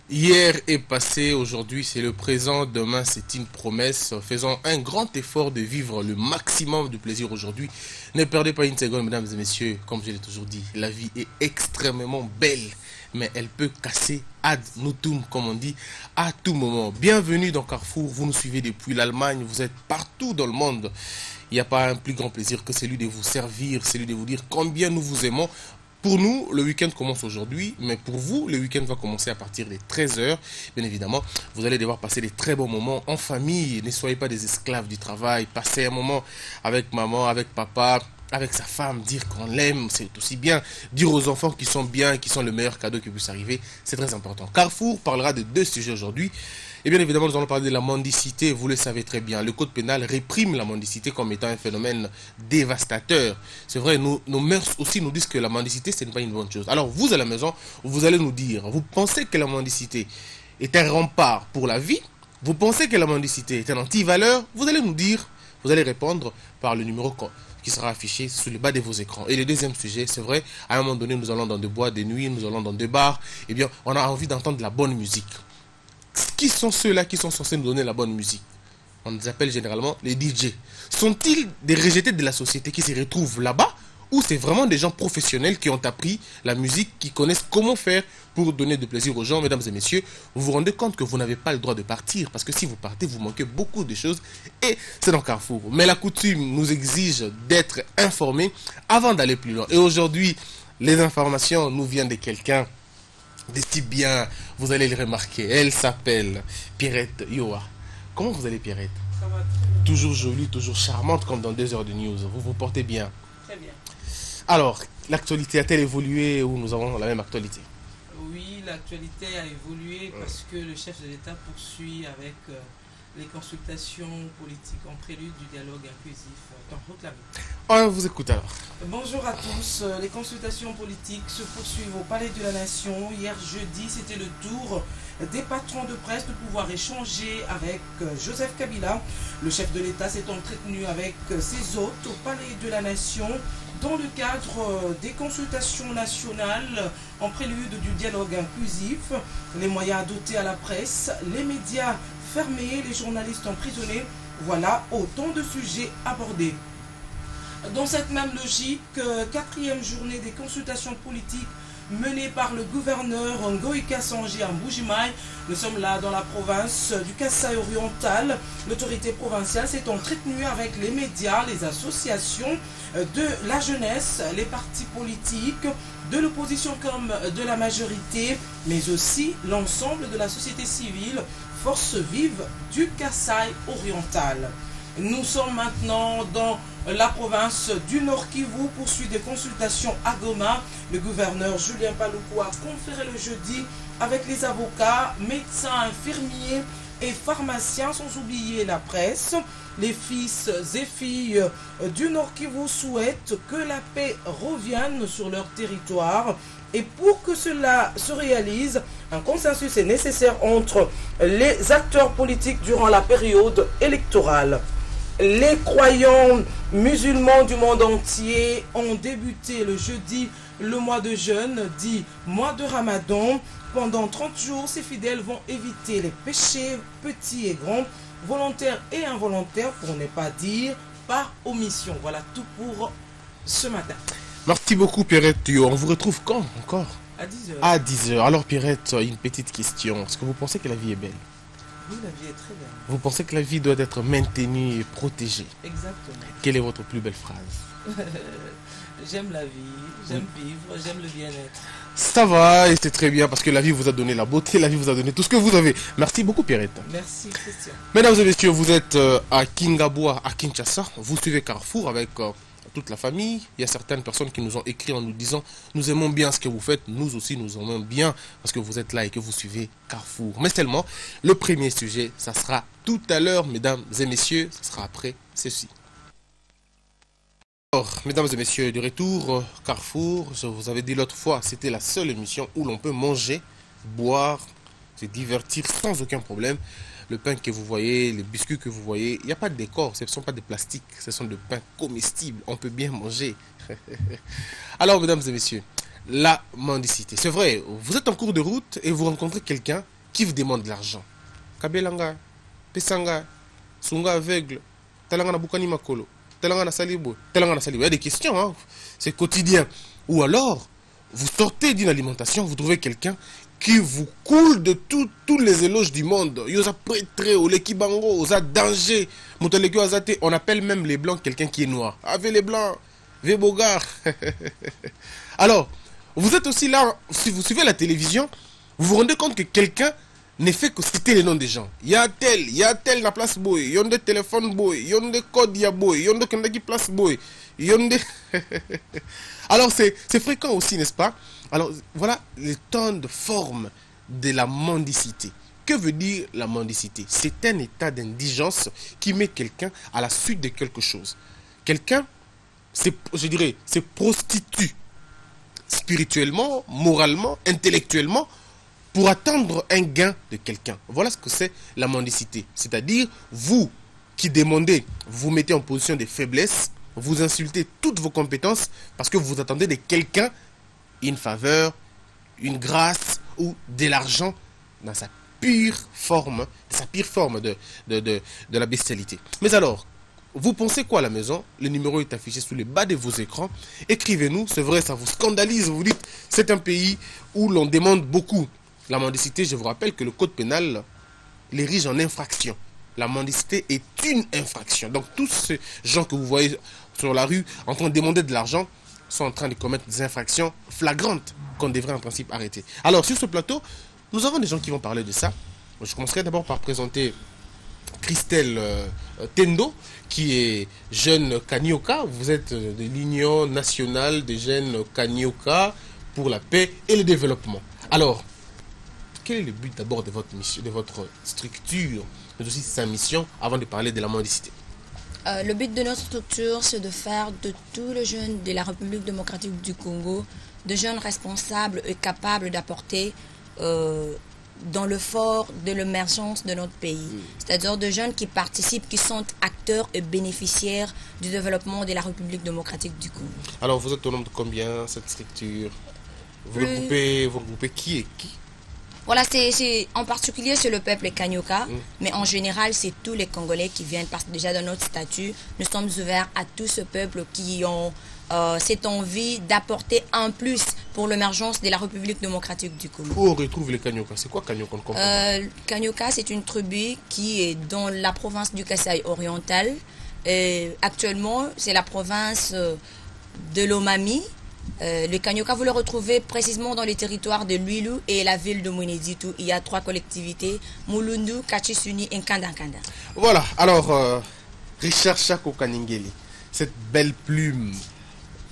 Hier est passé, aujourd'hui c'est le présent, demain c'est une promesse. Faisons un grand effort de vivre le maximum de plaisir aujourd'hui. Ne perdez pas une seconde, mesdames et messieurs. Comme je l'ai toujours dit, la vie est extrêmement belle, mais elle peut casser ad nutum, comme on dit, à tout moment. Bienvenue dans Carrefour, vous nous suivez depuis l'Allemagne, vous êtes partout dans le monde. Il n'y a pas un plus grand plaisir que celui de vous servir, celui de vous dire combien nous vous aimons. Pour nous, le week-end commence aujourd'hui, mais pour vous, le week-end va commencer à partir des 13 heures. Bien évidemment, vous allez devoir passer des très bons moments en famille. Ne soyez pas des esclaves du travail. Passez un moment avec maman, avec papa, avec sa femme, dire qu'on l'aime, c'est aussi bien. Dire aux enfants qu'ils sont bien, qu'ils sont le meilleur cadeau qui puisse arriver, c'est très important. Carrefour parlera de deux sujets aujourd'hui. Et bien évidemment, nous allons parler de la mendicité. Vous le savez très bien. Le code pénal réprime la mendicité comme étant un phénomène dévastateur. C'est vrai, nos mœurs aussi nous disent que la mendicité, ce n'est pas une bonne chose. Alors, vous à la maison, vous allez nous dire, vous pensez que la mendicité est un rempart pour la vie? Vous pensez que la mendicité est un anti-valeur? Vous allez nous dire, vous allez répondre par le numéro qui sera affiché sous le bas de vos écrans. Et le deuxième sujet, c'est vrai, à un moment donné, nous allons dans des boîtes de nuit, nous allons dans des bars. Eh bien, on a envie d'entendre de la bonne musique. Qui sont ceux-là qui sont censés nous donner la bonne musique? On les appelle généralement les DJ. Sont-ils des rejetés de la société qui se retrouvent là-bas, ou c'est vraiment des gens professionnels qui ont appris la musique, qui connaissent comment faire pour donner de plaisir aux gens? Mesdames et messieurs, vous vous rendez compte que vous n'avez pas le droit de partir, parce que si vous partez, vous manquez beaucoup de choses, et c'est dans Carrefour. Mais la coutume nous exige d'être informés avant d'aller plus loin. Et aujourd'hui, les informations nous viennent de quelqu'un des types bien, vous allez le remarquer. Elle s'appelle Pierrette Yoa. Comment vous allez, Pierrette? Ça va très bien. Toujours jolie, toujours charmante, comme dans 2 heures de news. Vous vous portez bien. Très bien. Alors, l'actualité a-t-elle évolué ou nous avons la même actualité? Oui, l'actualité a évolué parce que le chef de l'État poursuit avec les consultations politiques en prélude du dialogue inclusif dans route la vie. On vous écoute alors. Bonjour à tous. Les consultations politiques se poursuivent au Palais de la Nation. Hier jeudi, c'était le tour des patrons de presse de pouvoir échanger avec Joseph Kabila. Le chef de l'État s'est entretenu avec ses hôtes au Palais de la Nation dans le cadre des consultations nationales en prélude du dialogue inclusif. Les moyens dotés à la presse, les médias fermés, les journalistes emprisonnés, voilà autant de sujets abordés. Dans cette même logique, quatrième journée des consultations politiques menées par le gouverneur Ngoï Kassangi à Mbujimaï. Nous sommes là dans la province du Kasaï oriental. L'autorité provinciale s'est entretenue avec les médias, les associations de la jeunesse, les partis politiques, de l'opposition comme de la majorité, mais aussi l'ensemble de la société civile, force vive du Kasaï oriental. Nous sommes maintenant dans la province du Nord Kivu, poursuit des consultations à Goma. Le gouverneur Julien Paluku a conféré le jeudi avec les avocats, médecins, infirmiers et pharmaciens, sans oublier la presse. Les fils et filles du Nord Kivu souhaitent que la paix revienne sur leur territoire. Et pour que cela se réalise, un consensus est nécessaire entre les acteurs politiques durant la période électorale. Les croyants musulmans du monde entier ont débuté le jeudi le mois de jeûne, dit mois de Ramadan. Pendant 30 jours, ces fidèles vont éviter les péchés petits et grands, volontaires et involontaires, pour ne pas dire par omission. Voilà tout pour ce matin. Merci beaucoup, Pierrette. On vous retrouve quand encore? À 10 heures. À 10 heures. Alors, Pierrette, une petite question. Est-ce que vous pensez que la vie est belle? Oui, la vie est très belle. Vous pensez que la vie doit être maintenue et protégée? Exactement. Quelle est votre plus belle phrase? J'aime la vie, j'aime vivre, j'aime le bien-être. Ça va, et c'est très bien parce que la vie vous a donné la beauté, la vie vous a donné tout ce que vous avez. Merci beaucoup, Pierrette. Merci, Christian. Mesdames et messieurs, vous êtes à Kingabwa, à Kinshasa. Vous suivez Carrefour avec toute la famille. Il y a certaines personnes qui nous ont écrit en nous disant nous aimons bien ce que vous faites. Nous aussi, nous aimons bien parce que vous êtes là et que vous suivez Carrefour. Mais seulement, le premier sujet, ça sera tout à l'heure, mesdames et messieurs. Ça sera après ceci. Alors, mesdames et messieurs, du retour, Carrefour, je vous avais dit l'autre fois, c'était la seule émission où l'on peut manger, boire, se divertir sans aucun problème. Le pain que vous voyez, les biscuits que vous voyez, il n'y a pas de décor, ce ne sont pas des plastiques, ce sont des pains comestibles, on peut bien manger. Alors, mesdames et messieurs, la mendicité. C'est vrai, vous êtes en cours de route et vous rencontrez quelqu'un qui vous demande de l'argent. Kabelanga, Pesanga, Sunga aveugle, Talangana Bukani Makolo, Talangana Salibo, Talangana Salibo. Il y a des questions, hein? C'est quotidien. Ou alors, vous sortez d'une alimentation, vous trouvez quelqu'un qui vous coule de tous les éloges du monde. Yosa prêtré, ou l'équibango, osa danger. On appelle même les blancs quelqu'un qui est noir. Avec les blancs, les bogards. Alors, vous êtes aussi là, si vous suivez la télévision, vous vous rendez compte que quelqu'un ne fait que citer les noms des gens. Il y a tel la place boy, il y a des téléphones boy, il y a des codes ya boy, il y a des place boy, il y a des... Alors c'est fréquent aussi, n'est-ce pas? Alors voilà les temps de forme de la mendicité. Que veut dire la mendicité? C'est un état d'indigence qui met quelqu'un à la suite de quelque chose. Quelqu'un, je dirais, se prostitue spirituellement, moralement, intellectuellement, pour attendre un gain de quelqu'un. Voilà ce que c'est la mendicité. C'est-à-dire, vous qui demandez, vous mettez en position de faiblesse, vous insultez toutes vos compétences parce que vous attendez de quelqu'un une faveur, une grâce ou de l'argent dans sa pire forme, de la bestialité. Mais alors, vous pensez quoi à la maison? Le numéro est affiché sous le bas de vos écrans. Écrivez-nous, c'est vrai, ça vous scandalise. Vous dites, c'est un pays où l'on demande beaucoup. La mendicité, je vous rappelle que le code pénal l'érige en infraction. La mendicité est une infraction. Donc tous ces gens que vous voyez sur la rue en train de demander de l'argent sont en train de commettre des infractions flagrantes qu'on devrait en principe arrêter. Alors sur ce plateau, nous avons des gens qui vont parler de ça. Je commencerai d'abord par présenter Christelle Tendo, qui est jeune Kanyoka. Vous êtes de l'Union nationale des jeunes Kanyoka pour la paix et le développement. Alors, quel est le but d'abord de votre mission, de votre structure, mais aussi sa mission, avant de parler de la mendicité? Le but de notre structure, c'est de faire de tous les jeunes de la République démocratique du Congo de jeunes responsables et capables d'apporter dans le fort de l'émergence de notre pays. C'est-à-dire de jeunes qui participent, qui sont acteurs et bénéficiaires du développement de la République démocratique du Congo. Alors vous êtes au nombre de combien, cette structure? Vous regroupez qui et qui? Voilà, en particulier c'est le peuple Kanyoka, mais en général c'est tous les Congolais qui viennent parce que déjà dans notre statut, nous sommes ouverts à tout ce peuple qui ont cette envie d'apporter un plus pour l'émergence de la République démocratique du Congo. Où on retrouve les Kanyoka? C'est quoi Kanyoka? Kanyoka, c'est une tribu qui est dans la province du Kasaï oriental. Actuellement, c'est la province de l'Omami. Le Kanyoka, vous le retrouvez précisément dans les territoires de Luilu et la ville de Mweneditu. Il y a 3 collectivités, Mulundu, Kachisuni et Nkanda-Nkanda. Voilà, alors Richard Chako Kaningeli, cette belle plume,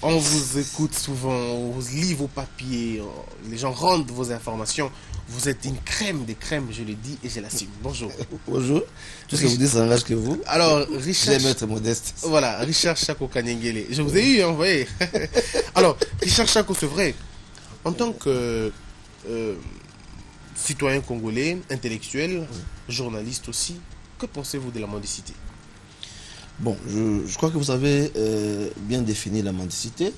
on vous écoute souvent, on vous lit vos papiers, les gens rendent vos informations. Vous êtes une crème des crèmes, je le dis et je l'assume. Bonjour. Bonjour. Tout ce que vous dites, ça n'engage que vous. Alors, Richard... J'aime être modeste. Voilà, Richard Chako Kaningeli. Je vous ai eu, hein, vous voyez. Alors, Richard Chako, c'est vrai. En tant que citoyen congolais, intellectuel, journaliste aussi, que pensez-vous de la mendicité? Bon, je crois que vous avez bien défini la mendicité.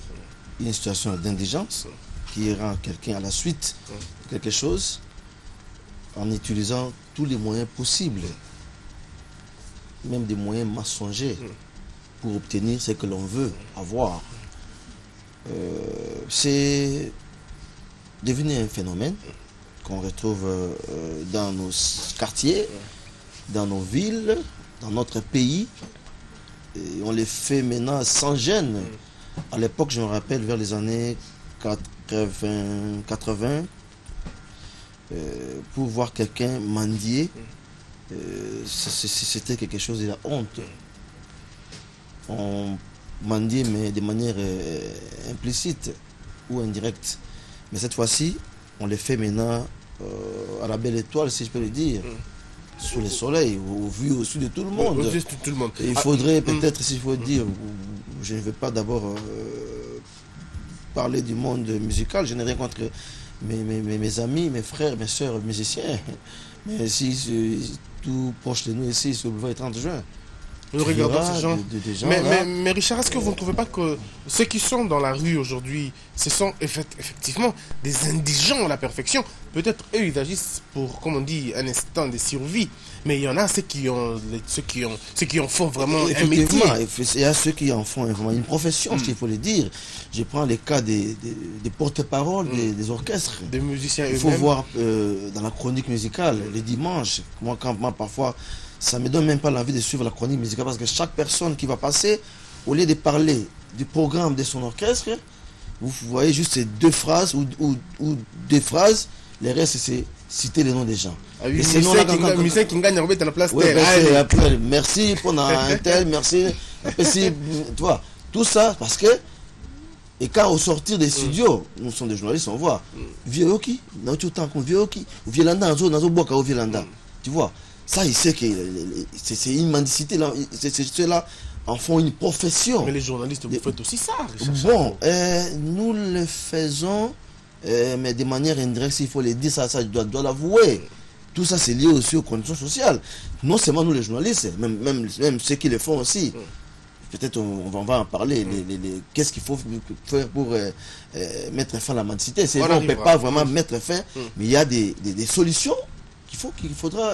Une situation d'indigence qui rend quelqu'un à la suite de quelque chose en utilisant tous les moyens possibles, même des moyens mensongers, pour obtenir ce que l'on veut avoir. C'est devenu un phénomène qu'on retrouve dans nos quartiers, dans nos villes, dans notre pays. Et on les fait maintenant sans gêne. À l'époque, je me rappelle, vers les années 80, pour voir quelqu'un mendier, c'était quelque chose de la honte. On mendiait, mais de manière implicite ou indirecte. Mais cette fois-ci, on les fait maintenant à la belle étoile, si je peux le dire. Sous le soleil, au vu au-dessus de tout le monde. Tout le monde. Et il faudrait peut-être, s'il faut dire, je ne vais pas d'abord parler du monde musical, je n'ai rien contre mes amis, mes frères, mes soeurs musiciens. Mais si tout proche de nous ici, sur le boulevard 30 juin, Nous regardons ces gens. Des gens Mais Richard, est-ce que vous ne trouvez pas que ceux qui sont dans la rue aujourd'hui, ce sont effectivement des indigents à la perfection? Peut-être eux, ils agissent pour, comme on dit, un instant de survie. Mais il y en a ceux qui en font vraiment un métier. Il y a ceux qui en font vraiment une profession, il faut le dire. Je prends les cas des porte-paroles des orchestres. Des musiciens Il faut voir dans la chronique musicale, les dimanches, moi parfois, ça me donne même pas l'envie de suivre la chronique musicale parce que chaque personne qui va passer, au lieu de parler du programme de son orchestre, vous voyez juste ces deux phrases ou deux phrases, les restes c'est citer les noms des gens. Ah oui, musicien qui gagne en fait à la place de merci pour un tel, merci. Tu vois, tout ça parce que et quand au sortir des studios, nous sommes des journalistes, on voit vieux qui, dans tout temps qu'on vieux qui, ou violanda dans bois au violanda. Tu vois, ça il sait que c'est une mendicité là, ceux-là en font une profession. Mais les journalistes vous faites aussi ça, Richard. Bon, nous le faisons mais de manière indirecte, s'il faut le dire, ça je dois l'avouer. Tout ça, c'est lié aussi aux conditions sociales. Non seulement nous, les journalistes, même ceux qui le font aussi. Peut-être on va en parler. Qu'est-ce qu'il faut faire pour mettre fin à la mendicité? C'est vrai, on ne peut pas vraiment mettre fin, mais il y a des solutions qu'il faudra,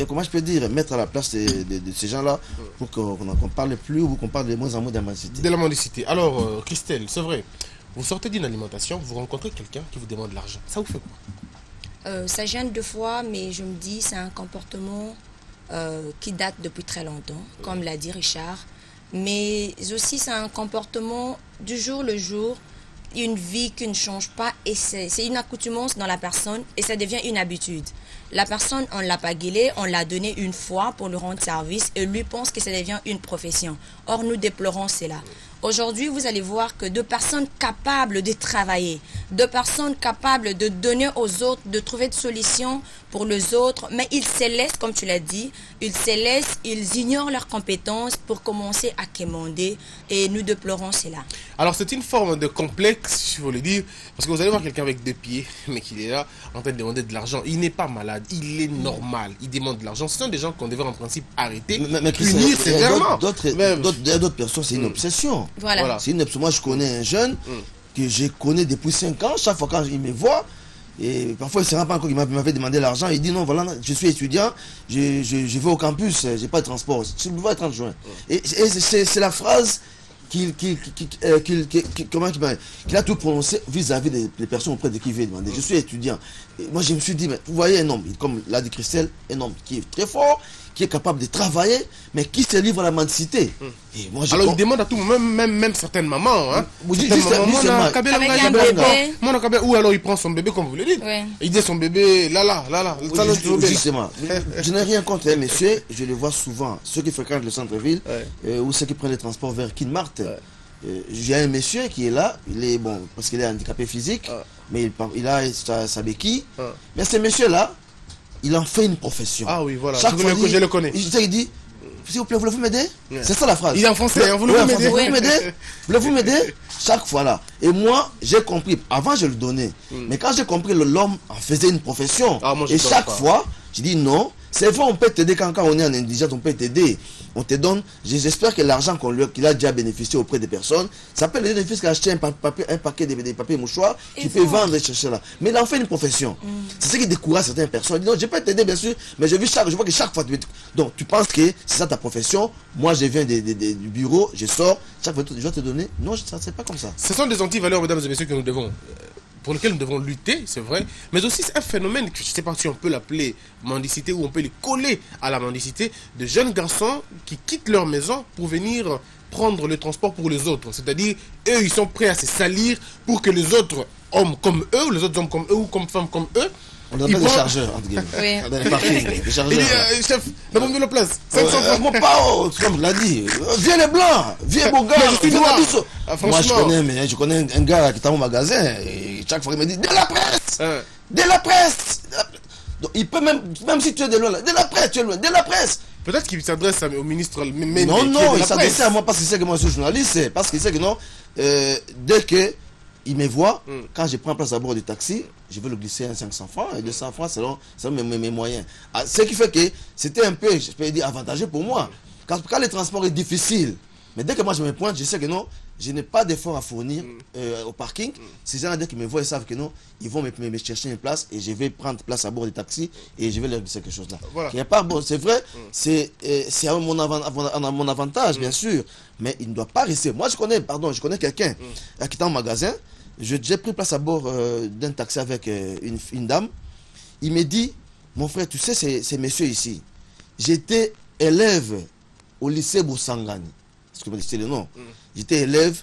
comment je peux dire, mettre à la place de ces gens-là pour qu'on ne parle plus ou qu'on parle de moins en moins de la mendicité. De la mendicité. Alors, Christelle, c'est vrai. Vous sortez d'une alimentation, vous rencontrez quelqu'un qui vous demande de l'argent. Ça vous fait quoi? Ça gêne deux fois, mais je me dis c'est un comportement qui date depuis très longtemps, comme l'a dit Richard. Mais aussi c'est un comportement du jour le jour, une vie qui ne change pas et c'est une accoutumance dans la personne et ça devient une habitude. La personne, on ne l'a pas guélé, on l'a donné une fois pour lui rendre service et lui pense que ça devient une profession. Or, nous déplorons cela. Aujourd'hui, vous allez voir que deux personnes capables de travailler, deux personnes capables de donner aux autres, de trouver des solutions pour les autres, mais ils se laissent, comme tu l'as dit, ils ignorent leurs compétences pour commencer à quémander et nous déplorons cela. Alors c'est une forme de complexe, il faut le dire, parce que vous allez voir quelqu'un avec deux pieds, mais qui est là en train de demander de l'argent. Il n'est pas malade, il est normal, il demande de l'argent. Ce sont des gens qu'on devrait en principe arrêter, punir sévèrement. D'autres personnes, c'est une obsession. Voilà. C'est une obsession. Moi, je connais un jeune que je connais depuis 5 ans. Chaque fois quand il me voit, et parfois il ne se rend pas compte qu'il m'avait demandé l'argent. Il dit non, voilà, je suis étudiant, je vais au campus, je n'ai pas de transport. Je me vois 30 juin. Et c'est la phrase qu'il a tout prononcé vis-à-vis des personnes auprès de qui il veut demander. Je suis étudiant. Et moi, je me suis dit, mais vous voyez un homme, comme l'a dit Christelle, un homme qui est très fort, qui est capable de travailler, mais qui se livre à la mendicité. Et moi, alors il demande à tout, même certaines mamans, hein. Ou alors il prend son bébé, comme vous le dites. Oui. Il dit son bébé, là. Justement. Je n'ai rien contre un monsieur, je le vois souvent, ceux qui fréquentent le centre-ville, ou ceux qui prennent les transports vers Kinmart. J'ai un monsieur qui est là, il est bon, parce qu'il est handicapé physique, mais il a sa béquille. Mais ce monsieur-là, il en fait une profession. Ah oui, voilà. Chaque fois que je le connais. Il dit, s'il vous plaît, voulez-vous m'aider? C'est ça la phrase. Il est en français, voulez-vous m'aider? Voulez-vous m'aider? Chaque fois là. Et moi, j'ai compris. Avant, je le donnais. Mais quand j'ai compris que l'homme en faisait une profession, et chaque fois, je dis non. C'est vrai, on peut t'aider quand on est en indigence, on peut t'aider. On te donne, j'espère que l'argent qu'il a déjà bénéficié auprès des personnes, ça peut l'aider qu'il a acheté un paquet de papiers mouchoirs, tu peux vendre et chercher là. Mais il en fait une profession. C'est ce qui décourage certaines personnes. Ils disent non, je peux t'aider bien sûr, mais je vois que chaque fois, donc tu penses que c'est ça ta profession, moi je viens du bureau, je sors, chaque fois je dois te donner. Non, ça c'est pas comme ça. Ce sont des antivaleurs, mesdames et messieurs, que nous devons... pour lequel nous devons lutter, c'est vrai, mais aussi c'est un phénomène que je ne sais pas si on peut l'appeler mendicité ou on peut les coller à la mendicité, de jeunes garçons qui quittent leur maison pour venir prendre le transport pour les autres. C'est-à-dire, eux, ils sont prêts à se salir pour que les autres hommes comme eux, ou les autres hommes comme eux, ou comme femmes comme eux, on donne des chargeurs, entre guillemets. Oui. Dans les parkings, des chargeurs. Il dit, chef, la bombe de la place, 500 francs. Mon pao, comme il l'a dit. Viens les blancs, viens beau gars. Moi, je connais un gars qui est dans mon magasin, et chaque fois il me dit, de la presse. De la presse. Donc, il peut même si tu es de loin, de la presse, tu es loin, de la presse. Peut-être qu'il s'adresse au ministre. Non, il s'adresse à moi parce qu'il sait que moi je suis journaliste, parce qu'il sait que non, dès que il me voit, quand je prends place à bord du taxi, je vais le glisser à 500 francs et 200 francs selon mes moyens. Ce qui fait que c'était un peu, je peux dire, avantageux pour moi. Quand le transport est difficile, mais dès que moi je me pointe, je sais que non, je n'ai pas d'effort à fournir au parking. Ces gens-là, dès qu'ils me voient, ils savent que non, ils vont me chercher une place et je vais prendre place à bord des taxis et je vais leur dire quelque chose là. Voilà. Il y a pas, bon, c'est vrai, c'est à mon avantage, bien sûr, mais il ne doit pas rester. Moi, je connais quelqu'un qui était en magasin. J'ai pris place à bord d'un taxi avec une dame. Il me dit, mon frère, tu sais, ces messieurs ici, j'étais élève au lycée Boussangani. Est-ce que vous connaissez le nom? J'étais élève,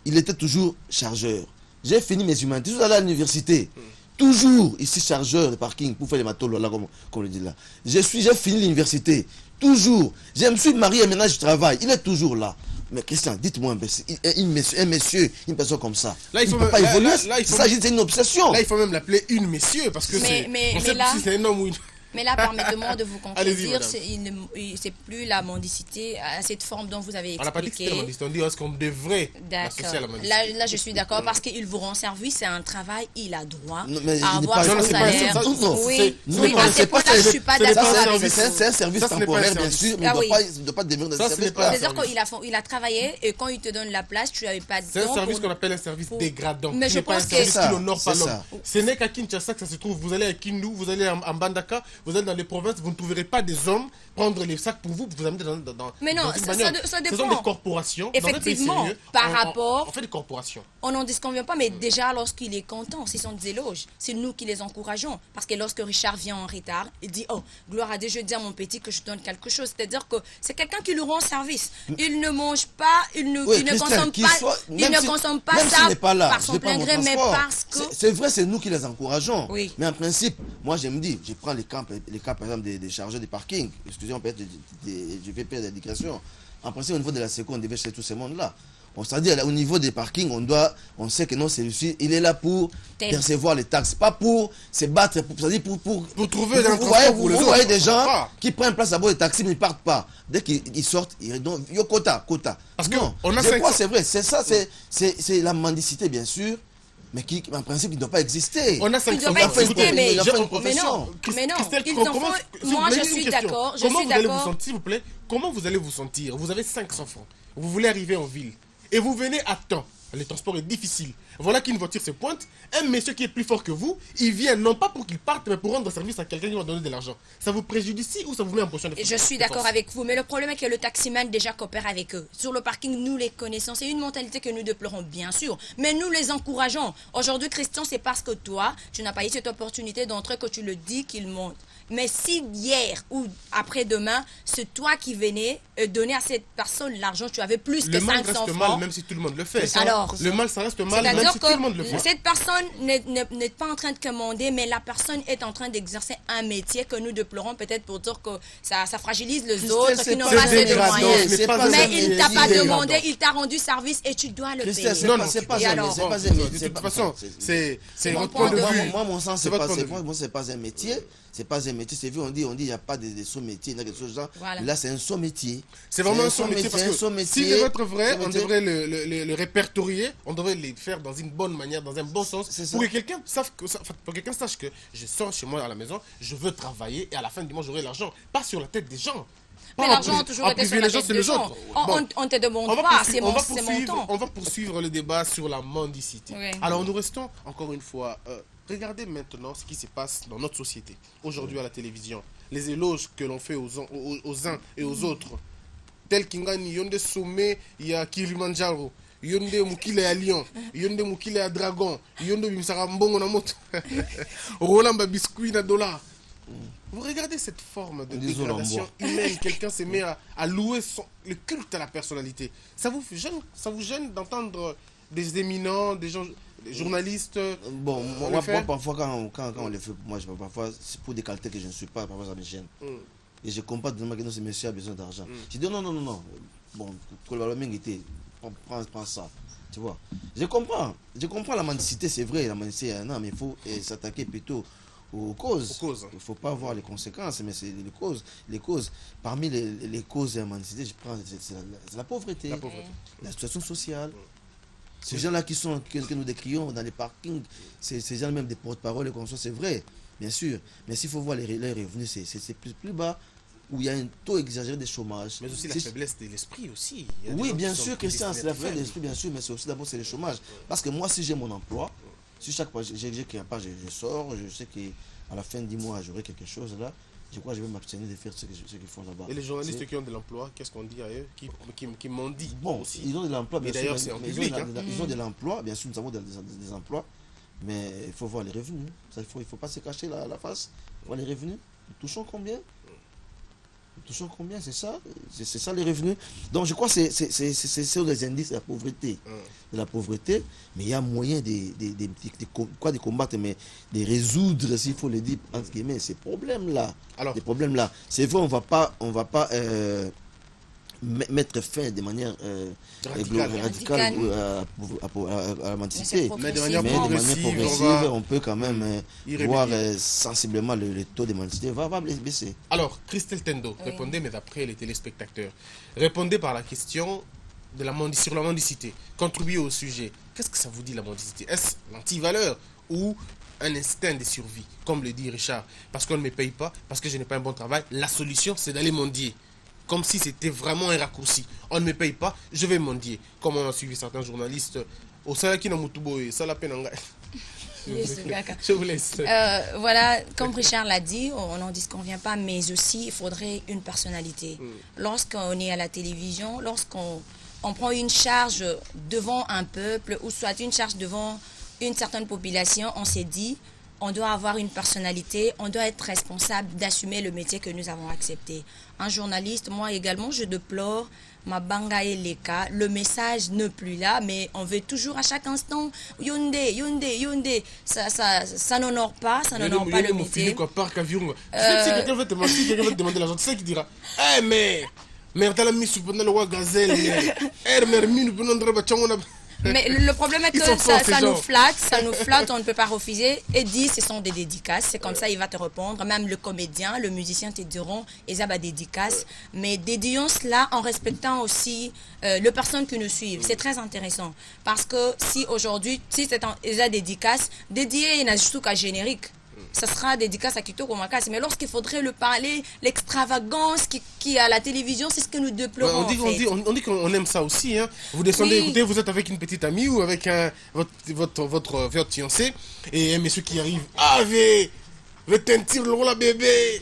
il était toujours chargeur. J'ai fini mes humanités, toujours allé à l'université. Toujours ici chargeur de parking pour faire les matolos, là, comme on le dit là. J'ai fini l'université. Toujours. Je me suis marié et maintenant je travaille. Il est toujours là. Mais Christian, dites-moi un monsieur, une personne comme ça. Là, il ne faut peut pas évoluer. faut Ça, c'est une obsession. Là, il faut même l'appeler une monsieur parce que c'est un homme ou une... Mais là, permettez-moi de vous Allez-y, contredire, madame. c'est plus la mendicité à cette forme dont vous avez On n'a pas dit que c'était la expliqué. mendicité, on dit est-ce qu'on devrait D'accord. l'associer à la mendicité. Là, je suis d'accord parce qu'il vous rend service, c'est un travail, il a droit Non, mais à il n'est avoir pas- son Non, c'est pas salaire. ça, non, Oui, non, oui, non, à c'est ce pas point-là, ça, je suis pas ce n'est pas d'accord un avec service. vous. C'est un service Ça, ce n'est pas un temporaire, bien service. sûr, mais Ah il oui. ne doit pas devenir un Ça, ce service. n'est pas un C'est-à-dire service. qu'il a travaillé et quand il te donne la place, tu n'avais pas de C'est un temps service pour- qu'on appelle un service pour- dégradant. Mais Ce je n'est pas un pense que- service C'est ça, qui n'honore pas c'est l'homme. ça. Ce n'est qu'à Kinshasa que ça se trouve. Vous allez à Kindu, vous allez en Bandaka, vous allez dans les provinces, vous ne trouverez pas des hommes prendre les sacs pour vous amener dans Mais non, dans une ça bagnole. ça Ce sont dépend. des corporations. Effectivement, dans un pays sérieux, par rapport- on fait des corporations. On n'en disconvient pas, mais déjà lorsqu'il est content, ce sont des éloges. C'est nous qui les encourageons. Parce que lorsque Richard vient en retard, il dit, oh, gloire à Dieu, je dis à mon petit que je donne quelque chose. C'est-à-dire que c'est quelqu'un qui lui rend service. Il ne mange pas, il ne Christian, consomme qu'il pas, soit- il même ne si- consomme pas même ça s'il n'est pas là, par je son vais plein prendre gré, mon mais transport. parce que... C'est vrai, c'est nous qui les encourageons. Oui. Mais en principe, moi je me dis, je prends les cas par exemple des chargeurs de parking. Excusez-moi, peut-être je vais perdre la digression. En principe, au niveau de la sécu, on devait chez tous ces mondes-là. C'est-à-dire, au niveau des parkings, on sait que non, celui-ci, il est là pour percevoir les taxes, pas pour se battre, c'est-à-dire pour trouver un vous voyez, transport pour les vous voyez autres. des gens Ah. qui prennent place à bord des taxis, mais ils ne partent pas. Dès qu'ils sortent, ils donnent yo quota. Parce que non, on a je 500. crois que c'est vrai, c'est ça, c'est la mendicité, bien sûr, mais qui, en principe, il ne doit pas exister. On a Il 500 doit pas gars. exister, mais, il a fait une mais profession. non, mais non. Christelle, Ils en comment- font- s'il vous moi, plaît, je une suis question. d'accord. Je Comment suis vous allez vous d'accord. sentir, s'il vous plaît? Comment vous allez vous sentir? Vous avez 500 francs. Vous voulez arriver en ville. Et vous venez à temps. Le transport est difficile. Voilà qu'une voiture se pointe. Un monsieur qui est plus fort que vous, il vient non pas pour qu'il parte, mais pour rendre service à quelqu'un qui va donner de l'argent. Ça vous préjudicie ou ça vous met en position de Je suis d'accord force? avec vous, mais le problème est que le taximan déjà coopère avec eux. Sur le parking, nous les connaissons. C'est une mentalité que nous déplorons, bien sûr, mais nous les encourageons. Aujourd'hui, Christian, c'est parce que toi, tu n'as pas eu cette opportunité d'entrer que tu le dis qu'il monte. Mais si hier ou après-demain, c'est toi qui venais donner à cette personne l'argent, tu avais plus que Le mal 500 reste mal francs. même si tout le monde le fait. Alors, le mal, ça reste mal même C'est-à-dire si tout le monde le que fait. cette personne n'est pas en train de commander, mais la personne est en train d'exercer un métier que nous déplorons peut-être pour dire que ça fragilise les Christelle, autres c'est qui n'ont pas pas assez de dégradant, moyens. ce n'est pas Mais un il ne t'a pas métier. demandé, il t'a rendu service et tu dois le Christelle, payer. c'est Non, pas, non, c'est pas et un alors c'est pas un De métier. toute façon, c'est mon votre point point de de vue. vue. Moi, mon sens, C'est c'est votre pas, point de vue. moi, c'est pas un métier. C'est pas un métier. C'est vu, on dit, il n'y a pas de sous-métiers, il y a quelque chose genre. Voilà. Là, c'est un sous-métier. C'est vraiment un son métier parce que s'il devait être vrai, on métier. devrait le répertorier, on devrait les faire dans une bonne manière, dans un bon sens, C'est ça. pour que quelqu'un sache que je sors chez moi à la maison, je veux travailler et à la fin du mois j'aurai l'argent, pas sur la tête des gens. Mais Pas l'argent en a toujours en été sur la privilégiant tête c'est des les gens. autres. On Bon. on te demande On va pas, poursuivre- c'est mon on va temps. poursuivre le débat sur la mendicité. Oui. Alors nous restons encore une fois. Regardez maintenant ce qui se passe dans notre société. Aujourd'hui à la télévision. Les éloges que l'on fait aux uns et aux autres. Tel Kingani, Yonde Sommet, il y a Kilimanjaro. Yonde Mukile à Lyon. Yonde Mukile à Dragon. Yonde Bimsara Mbongo na moto. Roland Biscuit na dollar. Vous regardez cette forme de Disons dégradation humaine, quelqu'un se met à louer le culte à la personnalité. Ça vous gêne d'entendre des éminents, des gens, des journalistes Bon, le moi, faire? parfois, quand on le fait, moi, parfois, c'est pour des qualités que je ne suis pas, parfois ça me gêne. Et je comprends que non, ce monsieur a besoin d'argent. Je dis non. Bon, prends ça. Tu vois. Je comprends la mendicité, c'est vrai, la mendicité, non, mais il faut s'attaquer plutôt aux causes. Il ne faut pas voir les conséquences, mais c'est les causes. Parmi les causes de la mendicité, je prends c'est la pauvreté, la situation sociale. Ces gens-là que nous décrions dans les parkings, ces gens même des porte-parole et comme ça, c'est vrai, bien sûr. Mais s'il faut voir les revenus, c'est plus bas où il y a un taux exagéré de chômage. Mais aussi la faiblesse de l'esprit aussi. Il y a des Oui, gens bien qui sont sûr, Christian, c'est la prédestinés à faiblesse de l'esprit, bien sûr, mais c'est aussi d'abord c'est le chômage. Parce que moi, si j'ai mon emploi, si chaque fois j'ai un pas, je sors, je sais qu'à la fin du mois, j'aurai quelque chose là, je crois que je vais m'abstenir de faire ce qu'ils font là-bas. Et les journalistes qui ont de l'emploi, qu'est-ce qu'on dit à eux qui m'ont dit bon, aussi. ils ont de l'emploi, bien Et sûr. d'ailleurs, c'est en public. Ils ont de l'emploi, bien sûr, nous avons des emplois, mais il faut voir les revenus. Ça, il ne faut pas se cacher la face. Il faut voir les revenus. Nous touchons combien? Nous touchons combien? C'est ça? C'est ça les revenus. Donc je crois que c'est sur les indices de la pauvreté. De la pauvreté, mais il y a moyen de combattre, mais de résoudre, s'il faut le dire, entre guillemets, ces problèmes-là. Alors, ces problèmes-là. C'est vrai, on va pas mettre fin de manière radicale à la mendicité. Mais de manière progressive, on peut quand même voir sensiblement le taux de mendicité va baisser. Alors, Christelle Tendo, répondez, mais d'après les téléspectateurs, répondez par la question de sur la mendicité. Contribuez au sujet. Qu'est-ce que ça vous dit la mendicité? Est-ce l'antivaleur ou un instinct de survie, comme le dit Richard? Parce qu'on ne me paye pas, parce que je n'ai pas un bon travail, la solution c'est d'aller mendier. Comme si c'était vraiment un raccourci. On ne me paye pas, je vais mendier. Comme on a suivi certains journalistes. Au Salaki na Mutuboe, Salapena. Je vous laisse. Voilà, comme Richard l'a dit, on n'en disconvient pas, mais aussi il faudrait une personnalité. Lorsqu'on est à la télévision, lorsqu'on prend une charge devant un peuple, ou soit une charge devant une certaine population, on s'est dit, on doit avoir une personnalité, on doit être responsable d'assumer le métier que nous avons accepté. Un journaliste, moi également, je déplore ma banga et leka. Le message n'est plus là, mais on veut toujours à chaque instant Yondé, Yondé, Yondé. Ça n'honore pas, ça n'honore pas le métier. Si quelqu'un veut te mentir, quelqu'un veut te demander l'argent, tu sais qui dira, eh mais t'as la mise sur le roi gazelle, mais le problème est que ça nous flatte, on ne peut pas refuser. Et dit, ce sont des dédicaces, c'est comme ça, il va te répondre. Même le comédien, le musicien te diront, ils ont des dédicaces. Mais dédions cela en respectant aussi les personnes qui nous suivent. C'est très intéressant. Parce que si aujourd'hui, si c'est des dédicaces, dédié, il n'y a juste qu'à générique. Ça sera dédicace à Kitoko Makasi. Mais lorsqu'il faudrait le parler, l'extravagance qui est à la télévision, c'est ce que nous déplorons. On dit qu'on aime ça aussi. Hein. Vous descendez, écoutez, vous êtes avec une petite amie ou avec votre fiancé, et un monsieur qui arrive, le teinture, le rôle à bébé.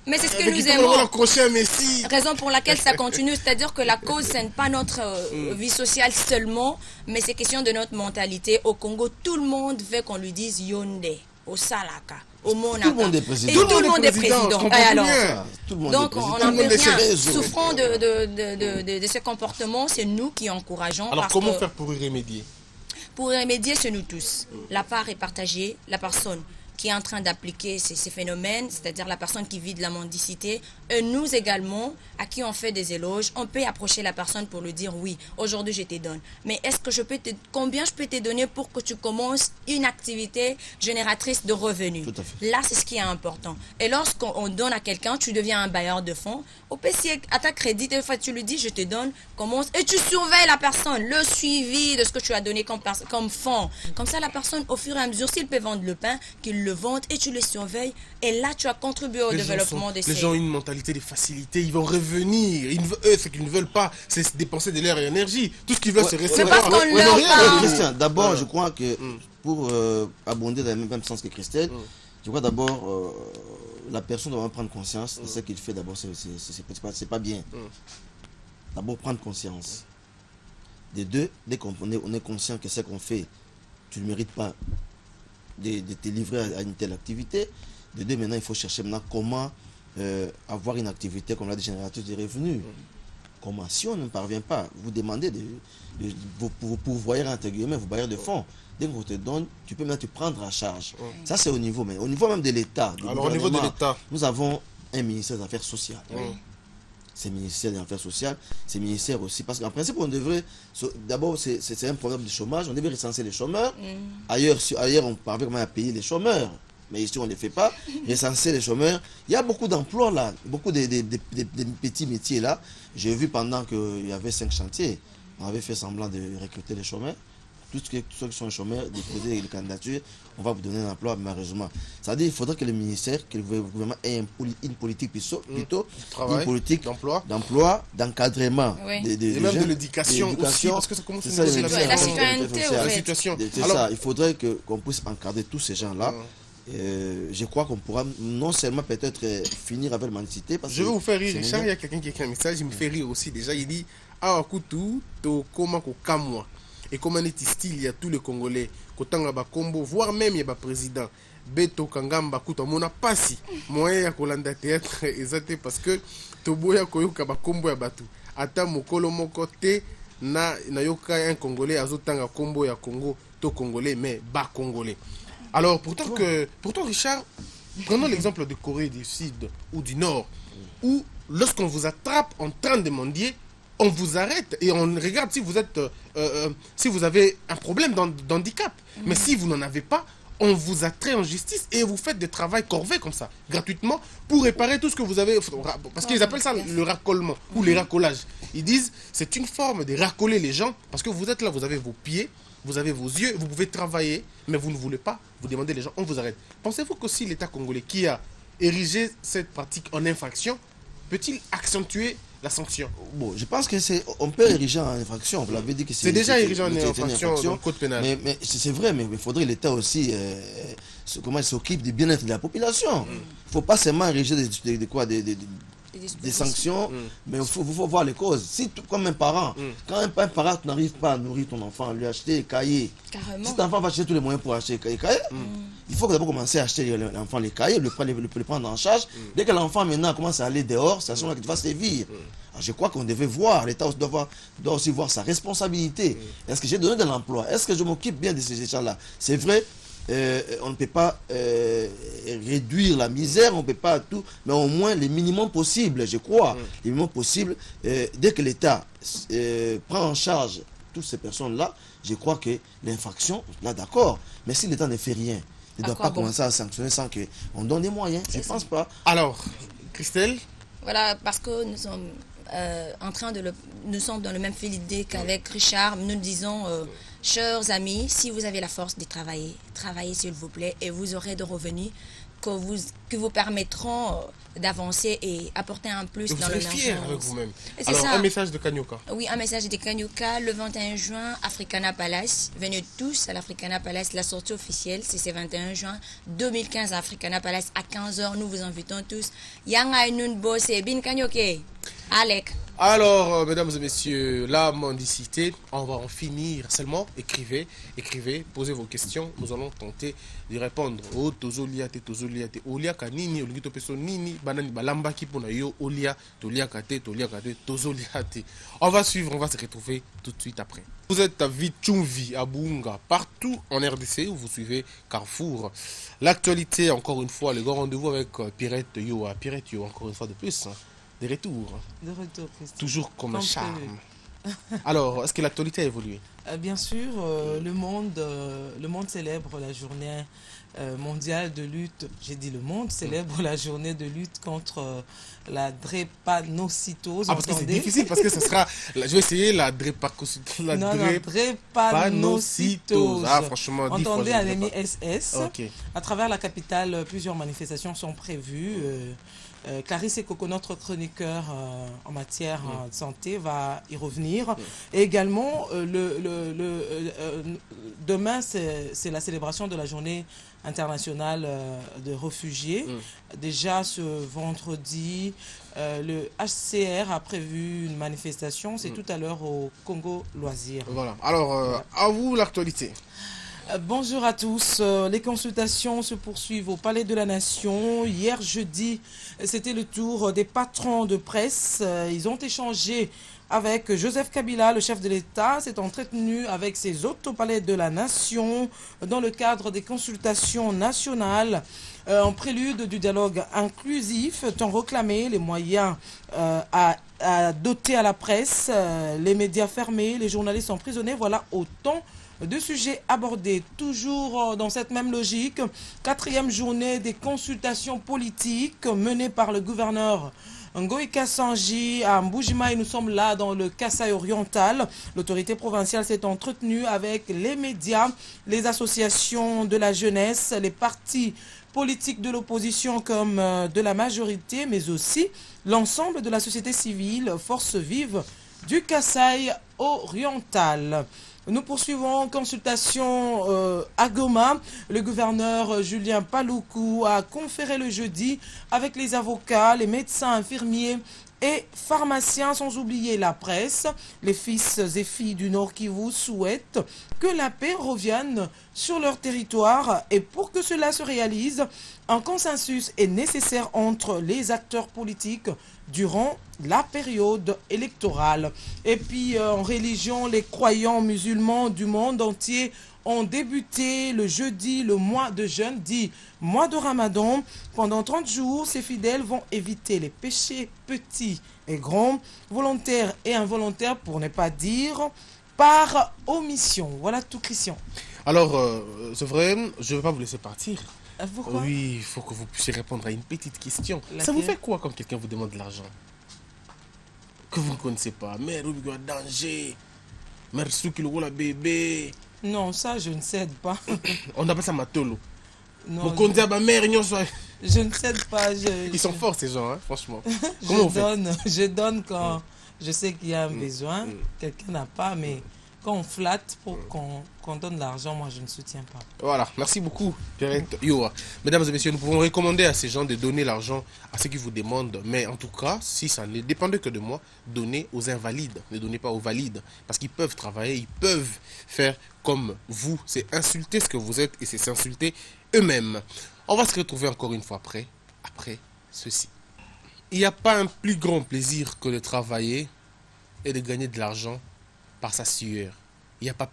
Mais c'est ce que nous aimons. Raison pour laquelle ça continue. C'est-à-dire que la cause, ce n'est pas notre vie sociale seulement, mais c'est question de notre mentalité. Au Congo, tout le monde veut qu'on lui dise Yondé. Au Salaka, au Monaka. Tout le monde est président. Et tout le monde est président. Donc, on en peut rien. Souffrons de ce comportement, c'est nous qui encourageons. Alors, comment faire pour y remédier? Pour y remédier, c'est nous tous. La part est partagée. La personne qui est en train d'appliquer ces phénomènes, c'est-à-dire la personne qui vit de la mendicité, et nous également, à qui on fait des éloges, on peut approcher la personne pour lui dire oui, aujourd'hui je te donne. Mais est-ce que combien je peux te donner pour que tu commences une activité génératrice de revenus? Tout à fait. Là, c'est ce qui est important. Et lorsqu'on donne à quelqu'un, tu deviens un bailleur de fonds. Au PC, à ta crédit, des fois tu lui dis je te donne, commence, et tu surveilles la personne, le suivi de ce que tu as donné comme fonds. Comme ça, la personne, au fur et à mesure, s'il peut vendre le pain, qu'il le vendent et tu les surveilles, et là tu as contribué au développement de ces... Les gens ont une mentalité de facilité, ils vont revenir, eux ce qu'ils ne veulent pas c'est dépenser de leur énergie, tout ce qu'ils veulent c'est rester Christian, d'abord je crois que pour abonder dans le même sens que Christelle, je crois d'abord la personne doit prendre conscience de ce qu'il fait. D'abord c'est pas bien. D'abord prendre conscience. De deux, dès qu'on est conscient que ce qu'on fait, tu ne mérites pas de te livrer à une telle activité. De deux, maintenant il faut chercher maintenant comment avoir une activité comme la génératrice de revenus. Comment, si on ne parvient pas, vous demandez vos pourvoyeurs entre guillemets, vos bailleurs de fonds. Dès qu'on te donne, tu peux maintenant te prendre à charge. Ça c'est au niveau, mais au niveau même de l'État. Alors au niveau de l'État, nous avons un ministère des Affaires sociales. C'est ministère des Affaires sociales, c'est ministère aussi. Parce qu'en principe, on devrait... D'abord, c'est un problème de chômage. On devrait recenser les chômeurs. Ailleurs, on parvient comment à payer les chômeurs. Mais ici, on ne le fait pas. Recenser les chômeurs. Il y a beaucoup d'emplois là. Beaucoup de petits métiers là. J'ai vu pendant qu'il y avait 5 chantiers. On avait fait semblant de recruter les chômeurs. tous ceux qui sont chômeurs, déposer les candidatures, on va vous donner un emploi, malheureusement. C'est-à-dire qu'il faudrait que le ministère, que le gouvernement ait une politique plutôt une politique d'emploi, d'encadrement, et même de l'éducation aussi, parce que ça commence à la situation. C'est ça, il faudrait qu'on puisse encadrer tous ces gens-là. Je crois qu'on pourra non seulement peut-être finir avec la mendicité. Je vais vous faire rire, Richard, il y a quelqu'un qui écrit un message, il me fait rire aussi déjà, il dit « Ah, kutu, to koma ko kamwa ». Et comme on est style, il y a tous les Congolais, Kotanga Bakombo, voire même il y a le président, Beto Kangamba Kuta, Mona Passi, moyen ya kolanda théâtre, exacté parce que Toboya Koyoka Bakombo ya Batu, Ata Mokolo Mokote, na yoka un Congolais, Azotanga Kombo ya Congo, to Congolais, mais bas Congolais. Alors, pourtant Richard, prenons l'exemple de Corée du Sud ou du Nord, où lorsqu'on vous attrape en train de mendier, on vous arrête et on regarde si vous êtes, si vous avez un problème d'handicap. Mais si vous n'en avez pas, on vous attrait en justice et vous faites des travaux corvées comme ça, gratuitement, pour réparer tout ce que vous avez. Parce qu'ils appellent ça le racolement ou les racolages. Ils disent c'est une forme de racoler les gens parce que vous êtes là, vous avez vos pieds, vous avez vos yeux, vous pouvez travailler, mais vous ne voulez pas, vous demandez les gens, on vous arrête. Pensez-vous qu'aussi l'État congolais qui a érigé cette pratique en infraction peut-il accentuer la sanction? Bon, je pense que on peut ériger en infraction. Vous l'avez dit que c'est déjà érigé en infraction dans le code pénal. Mais c'est vrai, mais il faudrait l'État aussi comment il s'occupe du bien-être de la population. Il ne faut pas seulement ériger des sanctions, mais il faut voir les causes. Si, comme un parent, quand un parent n'arrive pas à nourrir ton enfant, lui acheter des cahiers, si ton enfant va acheter tous les moyens pour acheter des cahiers, il faut d'abord commencer à acheter l'enfant les cahiers, le prendre en charge. Dès que l'enfant maintenant commence à aller dehors, c'est à ce moment-là qu'il va sévir. Alors, je crois qu'on devait voir, l'État doit aussi voir sa responsabilité. Est-ce que j'ai donné de l'emploi? Est-ce que je m'occupe bien de ces gens-là? C'est vrai. On ne peut pas réduire la misère, on ne peut pas tout, mais au moins le minimum possible, je crois, le minimum possible, dès que l'État prend en charge toutes ces personnes-là, je crois que l'infraction, là d'accord, mais si l'État ne fait rien, il ne doit pas commencer à sanctionner sans qu'on donne des moyens, je ne pense pas. Alors, Christelle? Voilà, parce que nous sommes nous sommes dans le même fil d'idée qu'avec Richard, nous disons... chers amis, si vous avez la force de travailler, travaillez s'il vous plaît et vous aurez des revenus que vous permettront d'avancer et apporter un plus dans le Vous serez fiers avec vous-même. Alors, ça. Un message de Kanyoka. Oui, un message de Kanyoka. Le 21 juin, Africana Palace. Venez tous à l'Africana Palace. La sortie officielle, c'est ce 21 juin 2015 à Africana Palace à 15h. Nous vous invitons tous. Yanga Inun Bosse, Bin Kanyoke. Alec. Alors, mesdames et messieurs, la mendicité, on va en finir. Seulement, écrivez, posez vos questions. Nous allons tenter de répondre. Oh, tozoliate, olia kanini, olingito peso nini, banani balamba ki pona yo, olia, toliakate, tozoliate. On va suivre, on va se retrouver tout de suite après. Vous êtes à Vichumvi, à Bunga, partout en RDC où vous suivez Carrefour. L'actualité, encore une fois, le grand rendez-vous avec Pirette Yo, encore une fois de plus. De retour. Christophe. Toujours comme un charme. Alors, est-ce que l'actualité a évolué? Bien sûr, le monde célèbre la journée mondiale de lutte. J'ai dit le monde célèbre la journée de lutte contre la drépanocytose. Ah, parce que c'est difficile, parce que ce sera... Je vais essayer la drépanocytose. Ah, franchement, entendez anémie SS. Okay. À travers la capitale, plusieurs manifestations sont prévues. Clarisse Ekoko, notre chroniqueur en matière de santé, va y revenir. Et également, demain, c'est la célébration de la journée internationale de réfugiés. Déjà ce vendredi, le HCR a prévu une manifestation. C'est tout à l'heure au Congo Loisirs. Voilà. Alors, à vous l'actualité. Bonjour à tous. Les consultations se poursuivent au Palais de la Nation. Hier jeudi, c'était le tour des patrons de presse. Ils ont échangé avec Joseph Kabila, le chef de l'État, s'est entretenu avec ses hôtes au Palais de la Nation dans le cadre des consultations nationales. En prélude du dialogue inclusif, tant réclamé les moyens à doter à la presse, les médias fermés, les journalistes emprisonnés. Voilà autant de sujets abordés. Toujours dans cette même logique, 4e journée des consultations politiques menées par le gouverneur Ngoïka Sanji à Mbujimaï. Nous sommes là dans le Kasaï oriental. L'autorité provinciale s'est entretenue avec les médias, les associations de la jeunesse, les partis politiques de l'opposition comme de la majorité, mais aussi l'ensemble de la société civile, forces vives du Kasaï oriental. Nous poursuivons consultation à Goma. Le gouverneur Julien Paloukou a conféré le jeudi avec les avocats, les médecins, infirmiers et pharmaciens, sans oublier la presse. Les fils et filles du Nord Kivu souhaitent que la paix revienne sur leur territoire, et pour que cela se réalise, un consensus est nécessaire entre les acteurs politiques durant la période électorale. Et puis en religion, les croyants musulmans du monde entier ont débuté le jeudi le mois de jeûne, dit mois de Ramadan. Pendant 30 jours, ces fidèles vont éviter les péchés petits et grands, volontaires et involontaires, pour ne pas dire par omission. Voilà tout, Christian. Alors, c'est vrai, je ne vais pas vous laisser partir. Pourquoi? Oui, il faut que vous puissiez répondre à une petite question. Laquelle? Ça vous fait quoi quand quelqu'un vous demande de l'argent que vous ne connaissez pas? Mère, il y a danger. Mère, sous qu'il la bébé. Non, ça, je ne cède pas. On appelle ça matolo. Non, Je je ne cède pas. Ils sont forts, ces gens, hein, franchement. Je donne quand je sais qu'il y a un besoin. Quelqu'un n'a pas, mais quand on flatte pour qu'on donne l'argent, moi, je ne soutiens pas. Voilà, merci beaucoup, Pierrette Yoa. Mesdames et messieurs, nous pouvons recommander à ces gens de donner l'argent à ceux qui vous demandent. Mais en tout cas, si ça ne dépendait que de moi, donnez aux invalides. Ne donnez pas aux valides. Parce qu'ils peuvent travailler, ils peuvent faire comme vous. C'est insulter ce que vous êtes et c'est s'insulter eux-mêmes. On va se retrouver encore une fois après ceci. Il n'y a pas un plus grand plaisir que de travailler et de gagner de l'argent par sa sueur. Il n'y a pas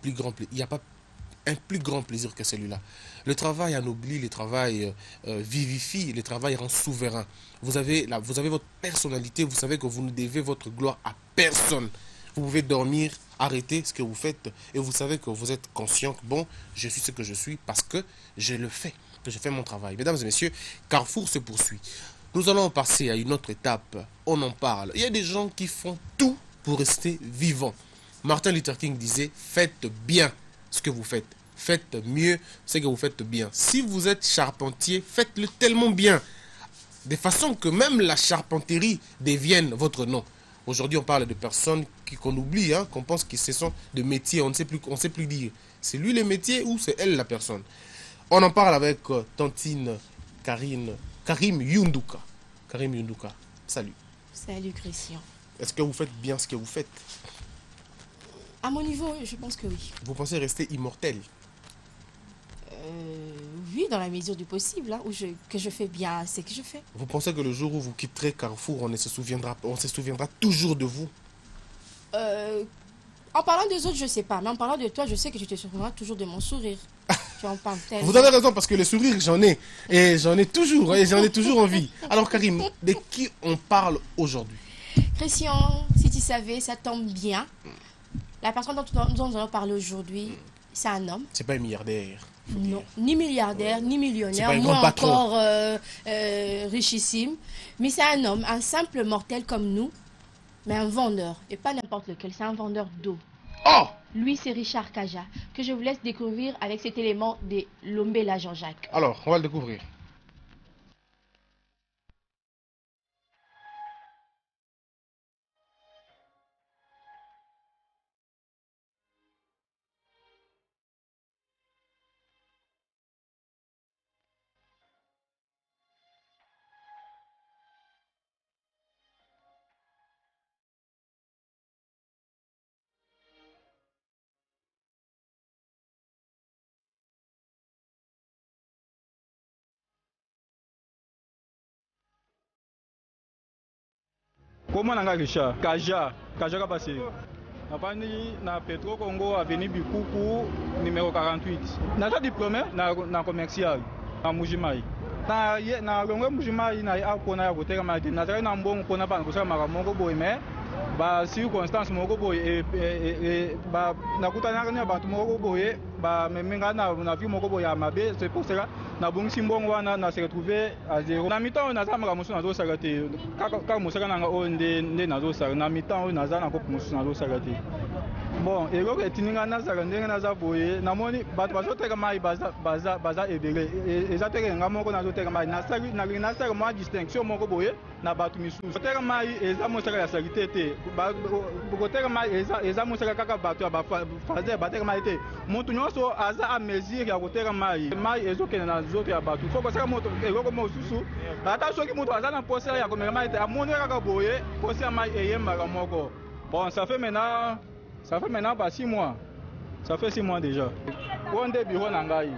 un plus grand plaisir que celui-là. Le travail anoblit, le travail vivifie, le travail rend souverain. Vous avez votre personnalité, vous savez que vous ne devez votre gloire à personne. Vous pouvez dormir, arrêter ce que vous faites et vous savez que vous êtes conscient que bon, je suis ce que je suis parce que je le fais, que je fais mon travail. Mesdames et messieurs, Carrefour se poursuit. Nous allons passer à une autre étape. On en parle. Il y a des gens qui font tout pour rester vivants. Martin Luther King disait, faites bien ce que vous faites. Faites mieux ce que vous faites bien. Si vous êtes charpentier, faites-le tellement bien. De façon que même la charpenterie devienne votre nom. Aujourd'hui, on parle de personnes qu'on oublie, hein, qu'on pense que ce sont des métiers, on ne sait plus dire. C'est lui le métier ou c'est elle la personne. On en parle avec Tantine Karim Yunduka. Karim Yunduka, salut. Salut Christian. Est-ce que vous faites bien ce que vous faites? À mon niveau, je pense que oui. Vous pensez rester immortel? Oui, dans la mesure du possible, hein, que je fais bien ce que je fais. Vous pensez que le jour où vous quitterez Carrefour, on se souviendra toujours de vous? En parlant des autres, je ne sais pas. Mais en parlant de toi, je sais que tu te souviendras toujours de mon sourire. Tu en parles tellement. Vous avez raison, parce que le sourire, j'en ai. Et j'en ai toujours. Et j'en ai toujours envie. Alors Karim, de qui on parle aujourd'hui? Christian, si tu savais, ça tombe bien. La personne dont nous allons parler aujourd'hui, c'est un homme. C'est pas un milliardaire. Non, ni milliardaire, ni millionnaire, pas un moins grand patron. encore richissime. Mais c'est un homme, un simple mortel comme nous, mais un vendeur. Et pas n'importe lequel, c'est un vendeur d'eau. Oh! Lui, c'est Richard Kaja, que je vous laisse découvrir avec cet élément de Lombela Jean-Jacques. Alors, on va le découvrir. Comment on a Richard Kaja ka passé. Na Petro Congo avenue Bikuku numéro 48. Na ja diplômé na commercial na Mujimai. Na longo Mujimai na akona ya koteka ma na na mbongo pona ba kosala maramongo boyeme ba circonstance moko boye ba nakutana na bantu moko boye ba memenga na vie moko boye mabe, c'est pour cela na bongisi mbongo wana na se retrouver à zéro. Na mitan na za maka musu na zo sala te ka musaka nanga o nde na zo sala na mitan na za na ko musu na zo sala te. Bon, eloko etininga na sala ndenge na za boye namoni bato bazoteka mai baza ebele eza teke nga moko nazoteka mai na sala mwa distinction moko boye na bato misusu. Koteka mai eza mosaka ya salite te, koteka mai eza mosaka kaka bato ya bafazer bateka mai te. Moto nyonso aza a mesure ya koteka mai ezokende na nzoto ya bato. Fo kosaka moto eloko mosusu ata soki moto aza na posa ya komela mai te amoni kaka boye posa ya mai eyembaka moko. Bon, ça fait maintenant pas 6 mois. Ça fait 6 mois déjà. On est bureau nangai.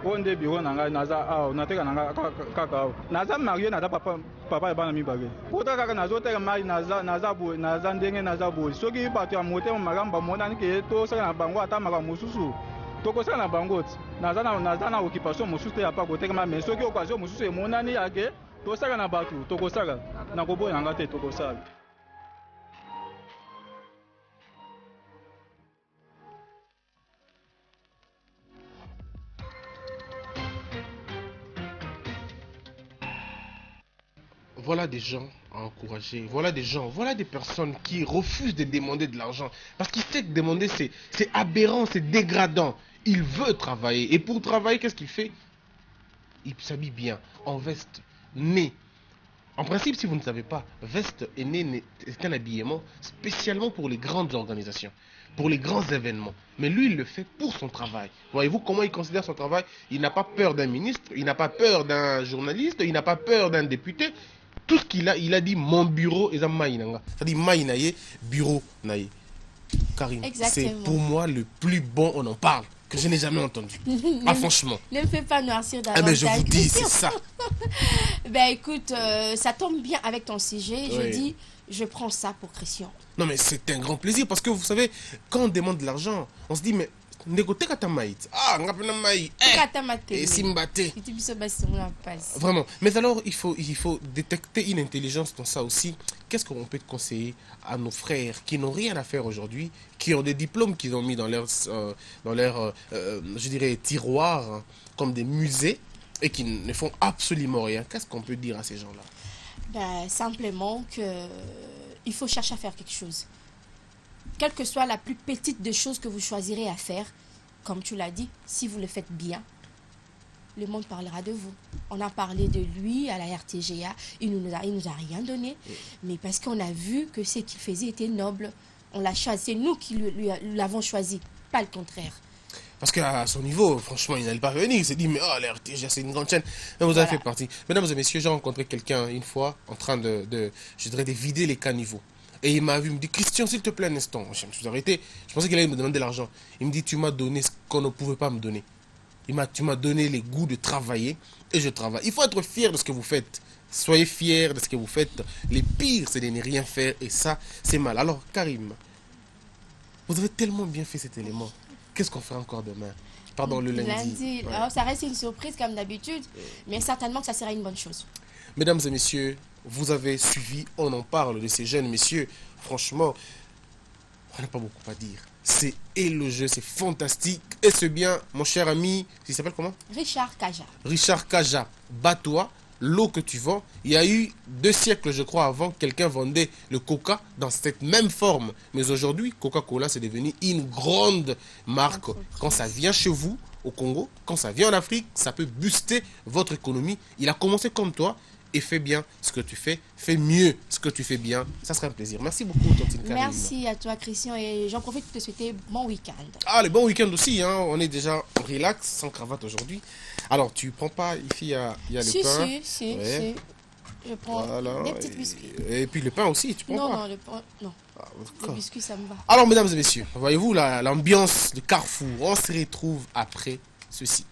On est bureau nangai naza ah on a teka nanga kaka. Naza marié naza papa ebana mi bagé. Pota kaka nazo teka mai naza bo naza ndenge naza bo. Soki bato ya moté magamba monani ke to sala na bango ata maka mususu. Toko sala na bango naza na occupation mususu ya pa ko teka mai mais soki occasion mususu e monani yake to sala na bato toko sala na ko boya ngate toko sala. Voilà des gens à encourager, voilà des personnes qui refusent de demander de l'argent. Parce qu'ils savent que demander, c'est aberrant, c'est dégradant. Il veut travailler. Et pour travailler, qu'est-ce qu'il fait? Il s'habille bien, en veste, nez. En principe, si vous ne savez pas, veste et nez, c'est un habillement spécialement pour les grandes organisations, pour les grands événements. Mais lui, il le fait pour son travail. Voyez-vous comment il considère son travail? Il n'a pas peur d'un ministre, il n'a pas peur d'un journaliste, il n'a pas peur d'un député. Tout ce qu'il a, il a dit mon bureau est à Maïnanga. C'est-à-dire Maïnaye, bureau naïe. Karim, c'est pour moi le plus bon, on en parle, que je n'ai jamais entendu. Ah, franchement. Ne me fais pas noircir davantage. Ah, mais je vous dis, c'est ça. Ben écoute, ça tombe bien avec ton sujet. Oui. Je dis, je prends ça pour Christian. Non, mais c'est un grand plaisir parce que vous savez, quand on demande de l'argent, on se dit, mais. Ah, et Simbate. Vraiment. Mais alors, il faut détecter une intelligence dans ça aussi. Qu'est-ce qu'on peut conseiller à nos frères qui n'ont rien à faire aujourd'hui, qui ont des diplômes qu'ils ont mis dans leur je dirais, tiroirs, hein, comme des musées, et qui ne font absolument rien? Qu'est-ce qu'on peut dire à ces gens-là? Ben, simplement qu'il faut chercher à faire quelque chose. Quelle que soit la plus petite des choses que vous choisirez à faire, comme tu l'as dit, si vous le faites bien, le monde parlera de vous. On a parlé de lui à la RTGA, il nous a rien donné, mais parce qu'on a vu que ce qu'il faisait était noble, on l'a choisi, c'est nous qui l'avons choisi, pas le contraire. Parce qu'à son niveau, franchement, il n'allait pas venir. Il s'est dit, mais oh, la RTGA, c'est une grande chaîne. Mais vous avez fait partie. Mesdames et messieurs, j'ai rencontré quelqu'un une fois en train de vider les caniveaux. Et il m'a vu, il me dit, Christian, s'il te plaît, un instant. Je me suis arrêté. Je pensais qu'il allait me demander de l'argent. Il me dit, tu m'as donné ce qu'on ne pouvait pas me donner. Tu m'as donné les goûts de travailler et je travaille. Il faut être fier de ce que vous faites. Soyez fiers de ce que vous faites. Les pires, c'est de ne rien faire et ça, c'est mal. Alors, Karim, vous avez tellement bien fait cet élément. Qu'est-ce qu'on fera encore demain? Pardon, le lundi. Ouais. Alors, ça reste une surprise comme d'habitude, mais certainement que ça sera une bonne chose. Mesdames et messieurs, vous avez suivi, on en parle de ces jeunes messieurs. Franchement, on n'a pas beaucoup à dire. C'est élogieux, c'est fantastique. Et c'est bien, mon cher ami, il s'appelle comment? Richard Kaja. Richard Kaja, bats-toi, l'eau que tu vends. Il y a eu 2 siècles, je crois, avant, quelqu'un vendait le coca dans cette même forme. Mais aujourd'hui, Coca-Cola, c'est devenu une grande marque. Quand ça vient chez vous, au Congo, quand ça vient en Afrique, ça peut booster votre économie. Il a commencé comme toi. Et fais bien ce que tu fais, fais mieux ce que tu fais bien. Ça sera un plaisir. Merci beaucoup, Tontine Karim. Merci à toi, Christian. Et j'en profite pour te souhaiter bon week-end. Ah, le bon week-end aussi. Hein. On est déjà relax, sans cravate aujourd'hui. Alors, tu prends pas, ici, il y a le pain. Si. Je prends des petits biscuits. Et puis le pain aussi, tu prends pas? Non, le pain, non. Ah, le biscuit, ça me va. Alors, mesdames et messieurs, voyez-vous l'ambiance de Carrefour. On se retrouve après ceci.